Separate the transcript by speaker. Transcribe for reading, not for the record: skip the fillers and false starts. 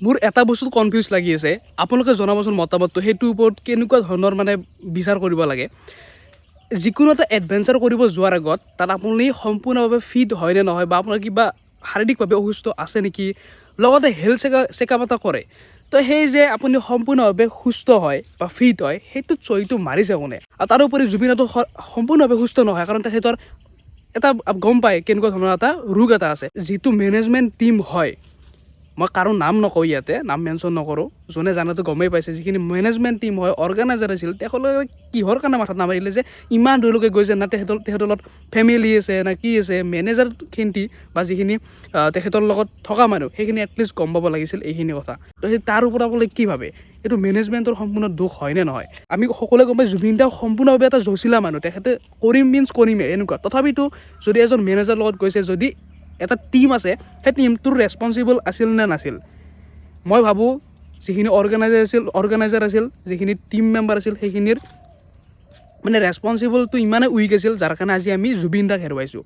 Speaker 1: মোৰ এটা বস্তু কনফিউজ লাগি আছে, আপোনালোকে জনাবচোন মতামতটো, সেইটোৰ ওপৰত কেনেকুৱা ধৰণৰ মানে বিচাৰ কৰিব লাগে। যিকোনো এটা এডভেঞ্চাৰ কৰিব যোৱাৰ আগত তাত আপুনি সম্পূৰ্ণভাৱে ফিট হয় নে নহয়, বা আপোনাৰ কিবা শাৰীৰিকভাৱে অসুস্থ আছে নেকি, লগতে হেল্থ চেকআপ এটা কৰে। তো সেই যে আপুনি সম্পূৰ্ণভাৱে সুস্থ হয় বা ফিট হয়, সেইটোত চহীটো মাৰিছে কোনে? আৰু তাৰোপৰি জুবিনদাটো সম্পূৰ্ণভাৱে সুস্থ নহয়, কাৰণ তেখেতৰ এটা গম পায় কেনেকুৱা ধৰণৰ এটা ৰোগ এটা আছে। যিটো মেনেজমেণ্ট টীম হয়, মই কাৰো নাম নকওঁ ইয়াতে, নাম মেনশ্যন নকৰোঁ, যোনে জানাতো গমেই পাইছে, যিখিনি মেনেজমেণ্ট টীম হয়, অৰ্গেনাইজাৰ আছিল, তেওঁলোকে কিহৰ কাৰণে মাথাত নামাৰিলে যে ইমান দূৰলৈকে গৈছে, না তেখেতৰ লগত ফেমিলি আছে না কি আছে। মেনেজাৰখিনি বা যিখিনি তেখেতৰ লগত থকা মানুহ, সেইখিনি এটলিষ্ট গম পাব লাগিছিল এইখিনি কথা। তো সেই তাৰ ওপৰত আপোনালোকে কি ভাবে, এইটো মেনেজমেণ্টৰ সম্পূৰ্ণ দুখ হয়নে নহয়? আমি সকলোৱে গম পাই জুবিন দা সম্পূৰ্ণভাৱে এটা জচিলা মানুহ, তেখেতে কৰিম মিনছ কৰিমেই এনেকুৱা। তথাপিতো যদি এজন মেনেজাৰ লগত গৈছে, যদি এটা টীম আছে, সেই টীমটোৰ ৰেছপনচিবল আছিল নে নাছিল? মই ভাবোঁ যিখিনি অৰ্গেনাইজাৰ আছিল, যিখিনি টীম মেম্বাৰ আছিল, সেইখিনিৰ মানে ৰেছপনচিবলটো ইমানেই উইক আছিল, যাৰ কাৰণে আজি আমি জুবিন দাক হেৰুৱাইছোঁ।